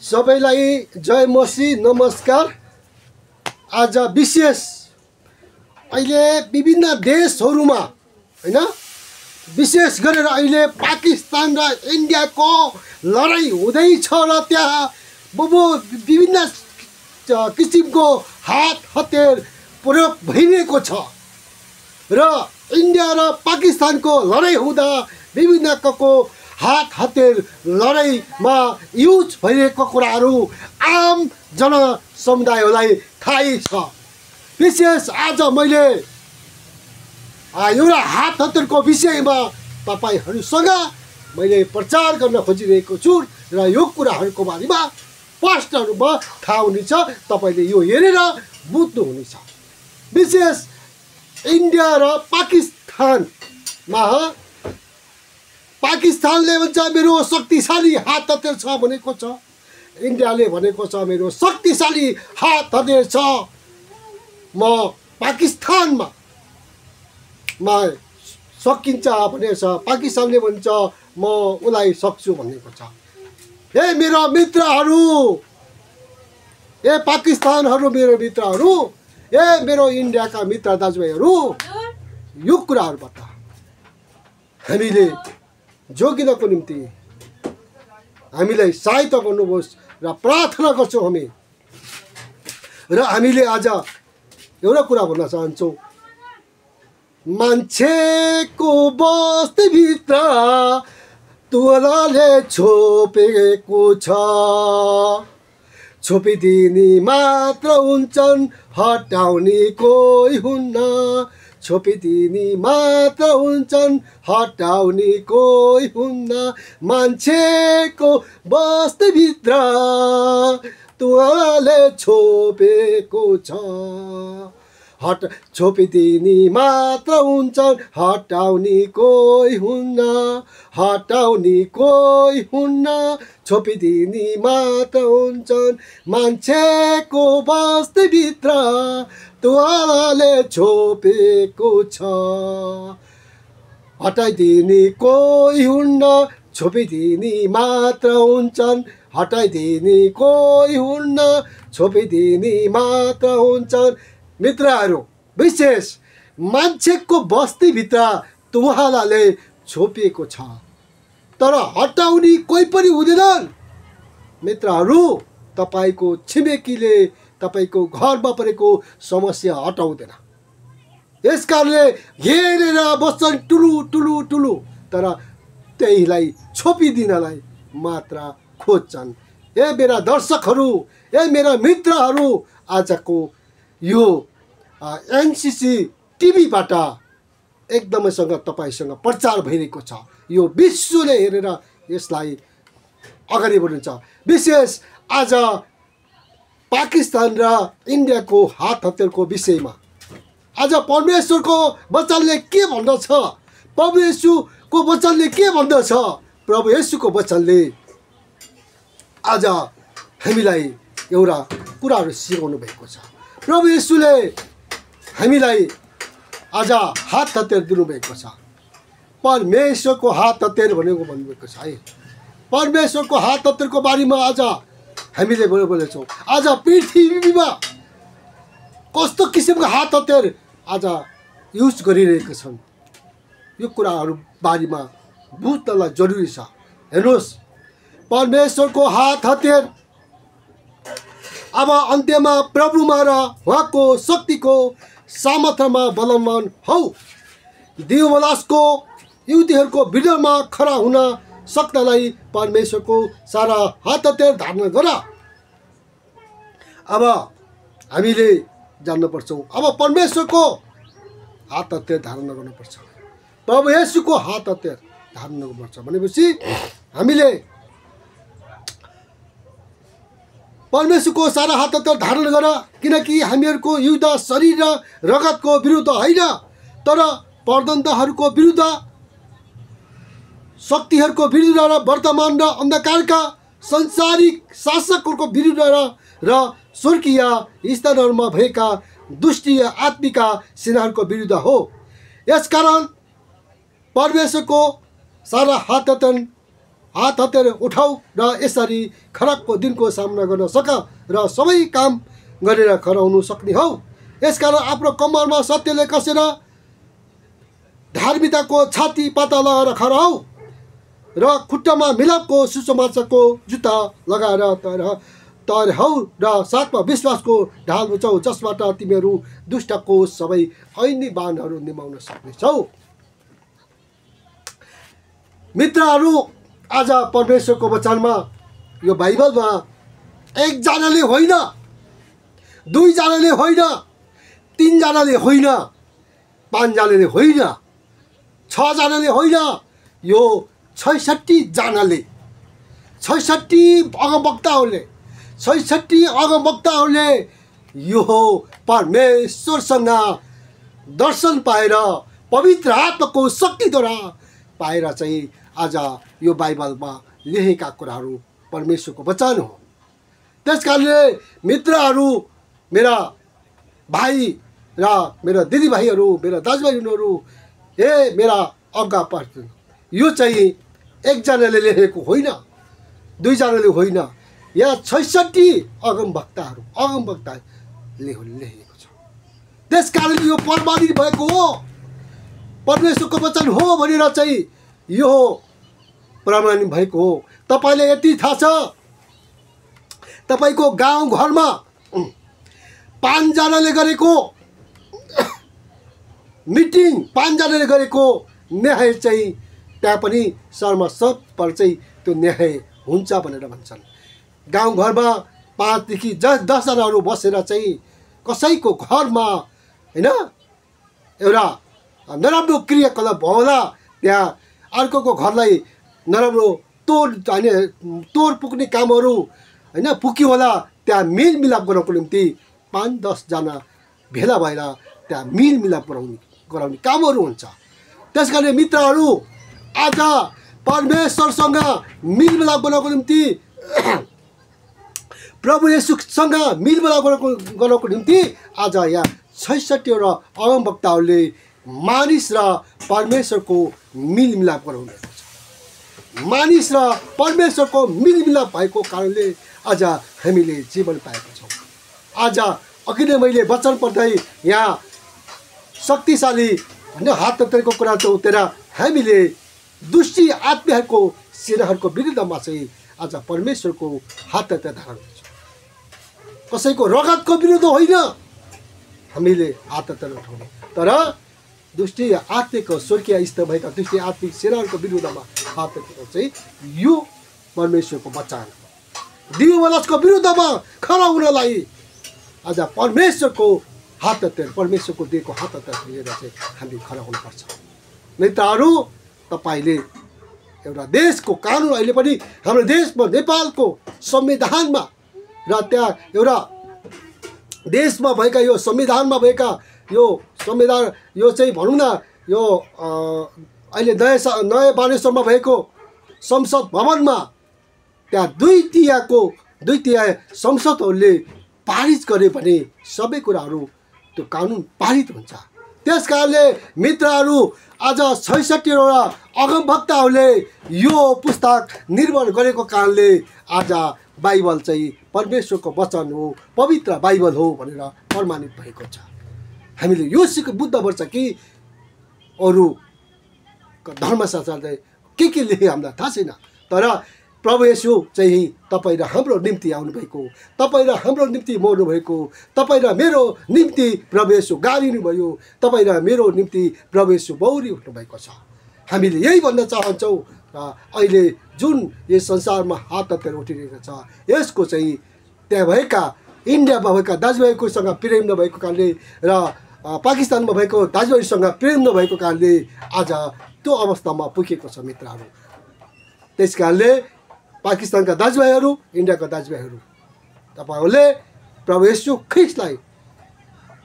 सबैलाई जय मसी नमस्कार। आज विशेष अहिले विभिन्न देशहरुमा हैन विशेष गरेर अहिले पाकिस्तान र इन्डियाको लडाई हुँदैछ र त्यहाँ विभिन्न किसिमको हात हतियार प्रयोग भइरहेको छ र इन्डिया र पाकिस्तानको लडाई हुँदा विभिन्न हात हतियार लडाईमा युज भइरहेको कुराहरू आम जनसमुदायलाई थाहै छ। विशेष आज मैले एउटा हात हतियारको विषयमा तपाईहरुसँग मैले प्रचार गर्न खोजिरहेको छु र यो कुराहरूको बारेमा स्पष्ट रूपमा थाहा हुनेछ, तपाईले यो हेरेर बुझ्नुहुनेछ। विशेष इन्डिया र पाकिस्तानमा पाकिस्तानले भन्छ मेरो शक्तिशाली हात हतियार छ भनेको छ, इन्डियाले भनेको छ मेरो शक्तिशाली हात हतियार छ, म पाकिस्तानमा सकिन्छ भनेको छ। पाकिस्तानले भन्छ म उलाई सक्छु भनेको छ। हे मेरा मित्रहरू, ए पाकिस्तानहरू मेरो मित्रहरू, ए मेरो इन्डियाका मित्र दाजुभाइहरू, यो कुराहरुबाट हामीले जोगिनको निम्ति हामीलाई सहायता गर्नुहोस् र प्रार्थना गर्छौं हामी। र हामीले आज एउटा कुरा भन्न चाहन्छौं, मान्छेको बस्तीभित्र तुलाले छोपेको छ, छोपिदिने मात्र हुन्छन् हटाउने कोही हुन्न, छोपिदिने मात्र हुन्छन् हटाउने कोही हुन्न। मान्छेको बस्तीभित्र तुलाले छोपेको छ, छोपिदिने मात्र हुन्छन् हटाउने कोही हुन्न, हटाउने कोही हुन्न, छोपिदिने मात्र हुन्छन्। मान्छेको बस्तीभित्र तुलाले छोपेको छ, हटाइदिने कोही हुन्न, छोपिदिने मात्र हुन्छन्, हटाइदिने कोही हुन्न, छोपिदिने मात्र हुन्छन्। मित्रहरू, विशेष मान्छेको बस्तीभित्र तुहालाले छोपिएको छ तर हटाउने कोही पनि हुँदैन। मित्रहरू, तपाईको छिमेकीले तपाईको घरमा परेको समस्या हटाउँदैन, यसकारणले हेरेर बस्छन् टुलु तर त्यहीलाई छोपिदिनलाई मात्र खोज्छन्। ए मेरा दर्शकहरू, ए मेरा मित्रहरू, आजको यो एनसीसी टिभीबाट एकदमैसँग तपाईसँग प्रचार भइरहेको छ। यो विश्वले हेरेर यसलाई अगाडि बढ्नुहुन्छ। विशेष आज पाकिस्तान र इन्डियाको हात हतियारको विषयमा आज परमेश्वरको वचनले के भन्दछ? परमेश्वरको वचनले के भन्दछ? प्रभु येशूको वचनले आज हामीलाई एउटा कुराहरू सिकाउनु भएको छ। प्रभु येशूले हामीलाई आज हात हतियार दिनुभएको छ। परमेश्वरको हात हतियार भनेको भन्नुभएको छ है। परमेश्वरको हात हतियारको बारेमा आज हामीले बोलेछौँ। आज पृथ्वीमा कस्तो किसिमको हात हतियार आज युज गरिरहेका छन्, यो कुराहरू बारेमा बुझ्नलाई जरुरी छ। हेर्नुहोस्, परमेश्वरको हात हतियार अब अन्त्यमा प्रभुमा र उहाँको शक्तिको सामर्थ्यमा बलवान हौ। दिवलासको युद्धहरूको विरुद्धमा खडा हुन सक्नलाई परमेश्वरको सारा हात हतियार धारण गर। अब हामीले जान्नुपर्छौँ, अब परमेश्वरको हात हतियार धारण गर्नुपर्छ, प्रभु येशूको हात हतियार धारण गर्नुपर्छ भनेपछि हामीले परमेश्वरको सारा हात हतियार धारण गर, किनकि हामीहरूको युद्ध शरीर र रगतको विरुद्ध होइन तर परदन्तहरूको विरुद्ध, शक्तिहरूको विरुद्ध र वर्तमान र अन्धकारका संसारिक शासकहरूको विरुद्ध र स्वर्गीय स्थानहरूमा भएका दुष्ट आत्मिक सेनाहरूको विरुद्ध हो। यसकारण परमेश्वरको सारा हात हात हतेर उठाऊ र यसरी खराबको दिनको सामना गर्न सक र सबै काम गरेर खराउनु सक्ने हौ। यसकारण आफ्नो कम्मरमा सत्यले कसेर धार्मिकताको छाती पाता लगाएर खडा हौ र खुट्टामा मिलापको सुसमाचारको जुत्ता लगाएर तयार हौ र साथमा विश्वासको ढाल बुझाउ जसबाट तिमीहरू दुष्टको सबै ऐनी बाणहरू निमाउन सक्नेछौ। मित्रहरू, आज परमेश्वरको वचनमा यो बाइबलमा एकजनाले होइन, दुईजनाले होइन, तीनजनाले होइन, पाँचजनाले होइन, छजनाले होइन, यो 66 जनाले 66 अगमवक्ताहरूले यो परमेश्वरसँग दर्शन पाएर पवित्र आत्माको शक्तिद्वारा पाएर चाहिँ आज यो बाइबलमा लेखेका कुराहरू परमेश्वरको वचन हो। त्यस कारणले मित्रहरू, मेरा भाइ र मेरा दिदीभाइहरू, मेरा दाजुभाइहरू, हे मेरा अग्गा पर्छ, यो चाहिँ एकजनाले लेखेको होइन, दुईजनाले होइन, यहाँ 66 अगमवक्ताले लेखेको छ। त्यस कारण यो प्रमाणित भएको हो, परमेश्वरको वचन हो भनेर चाहिँ यो प्रमाणित भएको हो। तपाईँले यति थाहा छ, तपाईँको गाउँघरमा 5 जनाले गरेको मिटिङ, 5 जनाले गरेको न्याय चाहिँ त्यहाँ पनि सर्वसम्मत चाहिँ त्यो न्याय हुन्छ भनेर भन्छन्। गाउँघरमा 5 देखि 10 जनाहरू बसेर चाहिँ कसैको घरमा होइन एउटा नराम्रो क्रियाकलाप होला, त्यहाँ अर्कोको घरलाई नराम्रो तोड पुग्ने कामहरू होइन पुग्यो होला, त्यहाँ मेलमिलाप गराउनको निम्ति 5-10 जना भेला भएर त्यहाँ मेलमिलाप गराउने कामहरू हुन्छ। त्यस कारण मित्रहरू, आज परमेश्वरसँग मेलमिलाप बनाउनको निम्ति, प्रभु येशूसँग मेलमिलाप गर्नको निम्ति आज यहाँ 66वटा अगमवक्ताहरूले मानिस र परमेश्वरको मेलमिलाप गराउनु छ। मानिस र परमेश्वरको मेलमिलाप भएको कारणले आज हामीले जीवन पाएका छौँ। आज अघि नै मैले वचन पढ्दै यहाँ शक्तिशाली होइन हात हतियारको कुरा चौतेर हामीले दुष्टी आत्माहरूको सेनाहरूको विरुद्धमा चाहिँ आज परमेश्वरको हात हतियार धारण गर्छौँ। कसैको रगतको विरुद्ध होइन हामीले हात हतियार उठाउने, तर दुष्टी आत्मिक स्वर्गीय स्थित भएका दुष्टी आत्मिक सेनाहरूको विरुद्धमा हात हतियार चाहिँ यो परमेश्वरको वचन हो। दिववलसको विरुद्धमा खडा हुनलाई आज परमेश्वरको हात हतियार, परमेश्वरको दिएको हात हतियार लिएर चाहिँ हामी खडा हुनुपर्छ। मित्रहरू, तपाईँले एउटा देशको कानुन अहिले पनि हाम्रो देशमा नेपालको संविधानमा र त्यहाँ एउटा देशमा भएका यो संविधानमा भएका यो संविधान यो चाहिँ भनौँ न यो अहिले नयाँ बानेश्वरमा भएको संसद भवनमा त्यहाँ दुई तिहाई संसदहरूले पारित गरे भने सबै कुराहरू त्यो कानुन पारित हुन्छ। त्यस कारणले मित्रहरू, आज 66वटा अगमवक्ताहरूले यो पुस्तक निर्माण गरेको कारणले आज बाइबल चाहिँ परमेश्वरको वचन हो, पवित्र बाइबल हो भनेर प्रमाणित भएको छ। हामीले यो बुझ्द पर्छ कि अरू धर्मशास्त्रले के लेखे हामीलाई थाहा छैन, तर प्रभु येशू चाहिँ तपाईँ र हाम्रो निम्ति आउनुभएको, तपाईँ र हाम्रो निम्ति मर्नुभएको, तपाईँ र मेरो निम्ति प्रभु येशू गालिनु भयो, तपाईँ र मेरो निम्ति प्रभु येशू बौरी उठ्नुभएको छ। हामीले यही भन्न चाहन्छौँ र अहिले जुन यस संसारमा हात हतियार उठिरहेको छ यसको चाहिँ त्यहाँ भएका इन्डियामा भएका दाजुभाइहरूसँग प्रेम नभएको कारणले र पाकिस्तानमा भएको दाजुभाइसँग प्रेम नभएको कारणले आज त्यो अवस्थामा पुगेको छ। मित्रहरू, त्यस कारणले पाकिस्तानका दाजुभाइहरू, इन्डियाका दाजुभाइहरू, तपाईँहरूले प्रभु येशू ख्रिस्टलाई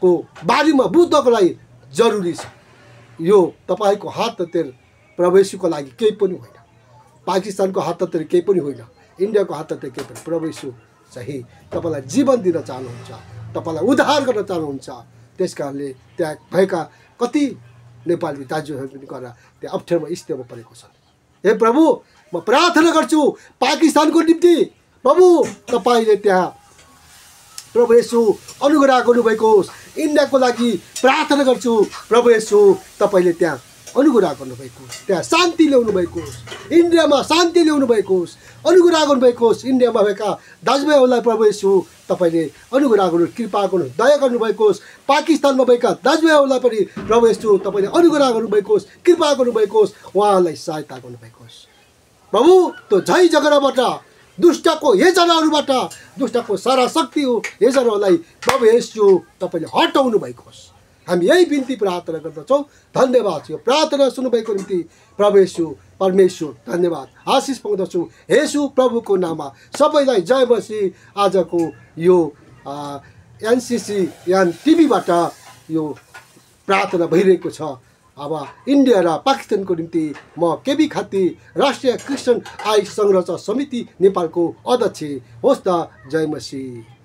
को बारेमा बुझ्नको लागि जरुरी छ। यो तपाईँको हात हतियार प्रभु येशूको लागि केही पनि होइन, पाकिस्तानको हात हतियार केही पनि होइन, इन्डियाको हात हतियार केही पनि। प्रभु येशू चाहिँ तपाईँलाई जीवन दिन चाहनुहुन्छ, तपाईँलाई उद्धार गर्न चाहनुहुन्छ। त्यस कारणले त्यहाँ भएका कति नेपाली दाजुहरू पनि गएर त्यहाँ अप्ठ्यारोमा स्थितिमा परेको छन्। हे प्रभु, म प्रार्थना गर्छु पाकिस्तानको निम्ति प्रभु तपाईँले त्यहाँ प्रभु येशू अनुग्रह गर्नुभएको होस्। इन्डियाको लागि प्रार्थना गर्छु प्रभु येशू तपाईँले त्यहाँ अनुग्रह गर्नुभएको होस्, त्यहाँ शान्ति ल्याउनु भएको होस्, इन्डियामा शान्ति ल्याउनु भएको होस्, अनुग्रह गर्नुभएको होस्। इन्डियामा भएका दाजुभाइहरूलाई प्रभु येशू तपाईँले अनुग्रह गर्नु, कृपा गर्नु, दया गर्नुभएको होस्। पाकिस्तानमा भएका दाजुभाइहरूलाई पनि प्रभु येशू तपाईँले अनुग्रह गर्नुभएको होस्, कृपा गर्नुभएको होस्, उहाँहरूलाई सहायता गर्नुभएको होस्। प्रभु त्यो झै झगडाबाट, दुष्टको हेजनाहरूबाट, दुष्टको सारा शक्ति हो हेजनाहरूलाई प्रभु येशू तपाईँले हटाउनु भएको होस्। हामी यही बिन्ती प्रार्थना गर्दछौँ। धन्यवाद। यो प्रार्थना सुन्नुभएको निम्ति प्रभु येशू परमेश्वर धन्यवाद, आशिष पाउँदछु येशू प्रभुको नाममा। सबैलाई जय मसीह। आजको यो एनसिसी यान टिभीबाट यो प्रार्थना भइरहेको छ। अब इन्डिया र पाकिस्तानको निम्ति म केबी खाती राष्ट्रिय क्रिस्चियन आय संरक्षण समिति नेपालको अध्यक्ष होस् त। जय मसीह।